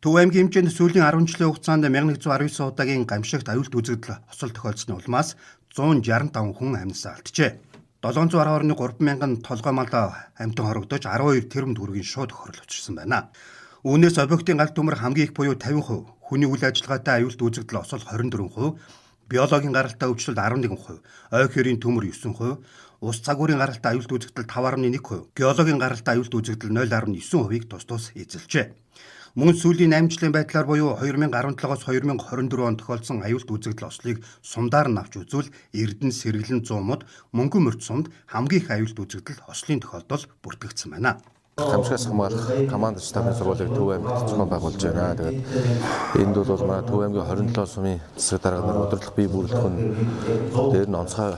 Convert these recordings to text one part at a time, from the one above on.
Төв аймгийн хэмжээнд сүүлийн 10 жилийн хугацаанд 1119 удаагийн гамшигт аюулт үзэгдэл осол тохиолдсны улмаас 165 хүн амьсаа алджээ. 710 орны 3,000 толгой мал амьтан хорогдож 12 тэрбум төгрөгийн шууд хөрөл учирсан байна. Үүнээс объектын галт төмөр хамгийн их буюу 50%, хүний үйл ажиллагаатай аюулт үзэгдэл осол 24%, биологийн гаралтай өвчлөлт 11%, ой хэрийн төмөр 9%, ус цагуурийн гаралтай аюулт үзэгдэл 5.1%, геологийн гаралтай аюулт үзэгдэл 0.9%-ийг тус эзэлжээ. Мөн сүүлийн 8 жилийн байдлаар буюу 2017-оос 2024 онд тохиолдсон аюулт үзэгдэл ослыг сумдаар нь авч үзвэл Эрдэнэ, Сэргэлэн, Зуумд, Мөнгөн мөрд сумд хамгийн их аюулт үзэгдэл ослын тохиолдол бүртгэгдсэн байна. Гамшигаас хамгаалах команд штабын сургуулийг Төв аймагт зохион байгуулж байна. Тэгээд энд бол манай Төв аймгийн 27 сумын засаг дарга нар удирдлага бие бүрэлдэхүүн дээр нь онцгой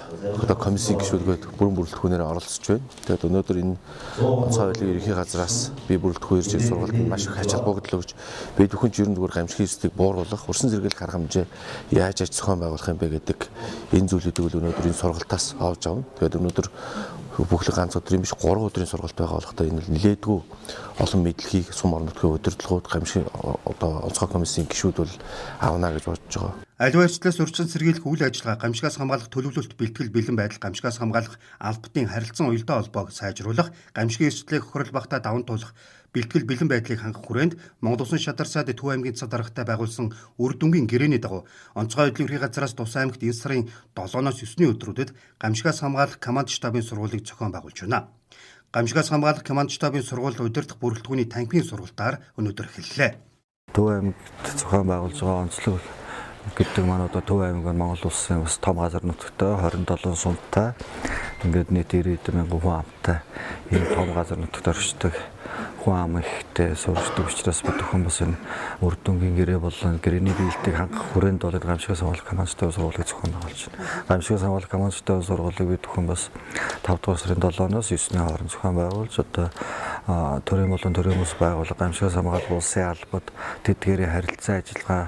комиссийн гишүүдгээд бүрэн бүрэлдэхүүнээр оролцож байна. Тэгээд өнөөдөр энэ онцгой байдлыг ерөнхий газраас бие бүрэлдэхүүн ирж сургуульд маш их ач холбогдол өгч бид бүхэн ч ер нь зүгээр гамшигын эсдийг бууруулах, урьсан зэрэглэх арга хэмжээ яаж зохион байгуулах юм бэ гэдэг энэ зүйлүүдийг өнөөдөр энэ сургалтаас авч авна. Тэгээд өнөөдөр бүхлэг ганц өдрийн биш 3 өдрийн сургалт байгаа болохтой энэ нэлээдгүй олон мэдлэгийг сум орон нутгийн удирдлагууд гамшиг онцгой комиссийн гишүүд бол авна гэж бодож байгаа. Аливаа эрсдлээс урьдчилан сэргийлэх үйл ажиллагаа, гамшигаас хамгаалах төлөвлөлт, бэлтгэл, бэлэн байдал, гамшигаас хамгаалах албатын харилцан уялдаа холбоог сайжруулах, гамшигын эрсдлийг хохирол багтаа даван туулах, бэлтгэл, бэлэн байдлыг хангах хүрээнд Монгол Улсын шадар сайд Төв аймгийн цад даргатай байгуулсан үр дүнгийн гэрээний дагуу онцгой байдлын ерхий газраас Тус аймагт энэ сарын 7-оос 9-ний өдрүүдэд гамшигаас хамгаалах команд штабын сургуулийг зохион байгуулж байна. Гамшигаас хамгаалах команд штабын сургууль удирдах бүрэлдэхүүний танхимын сургалтаар өнөөдөр эхэллээ. Төв аймагт зохион байгуулж байгаа онцлог гэдэг маань одоо Төв аймаг нь Монгол Улсын бас том газар нутагтай 27 сумтай ингээд нийт 90,000 хүн амтай энэ том газар нутагт оршдог хүн ам ихтэй сурчдаг учраас бид бүхэн бас энэ үр дүнгийн гэрээ болон гэрээний биелэлтийг хангах хүрээнд бол гамшигаас хамгаалах команд штабын сургуулийг зохион байгуулж байна. Гамшигаас хамгаалах команд штабын сургуулийг бид бүхэн бас 5 дугаар сарын 7-оос 9-ний хооронд зохион байгуулж одоо төрийн болон төрийн хүмүүс байгууллага гамшигаас хамгаалах улсын албад тэдгээрийн харилцаа ажиллагаа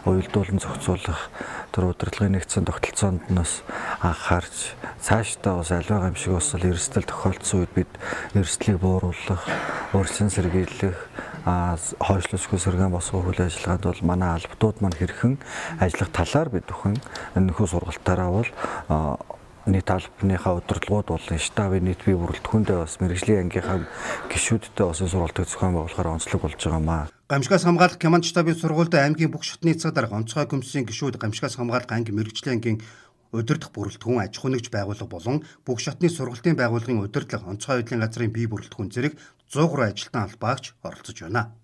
уялдуулан зохицуулах тэр удирдлагын нэгдсэн тогтолцоонд нас анхаарч цаашдаа бас аливаа гамшиг осол эрсдэл тохиолдсон үед бид эрсдлийг бууруулах, урьдчилан сэргийлэх, хойшлосгүй сэргээн босгох үйл ажиллагаанд бол манай албадууд маань хэрхэн ажиллах талаар бид бүхэн энэхүү сургалтаараа бол нийт албаныхаа удирдлагууд болон штабын нийт бие бүрэлдэхүүндээ бас мэргэжлийн ангийнхаа гишүүдтэй бас сургалтыг зохион байгуулахаар онцлог болж байгаа маа. Гамшигаас хамгаалах команд штабын сургуульд аймгийн бүх шатны цад дарга, онцгой комиссийн гишүүд, гамшигаас хамгаалах анги мэргэжлийн ангийн удирдах бүрэлдэхүүн, аж ахуй нэгж байгууллага болон бүх шатны сургалтын байгууллагын удирдлага, онцгой байдлын газрын бие бүрэлдэхүүн зэрэг 100 гаруй ажилтан албаагч оролцож байна.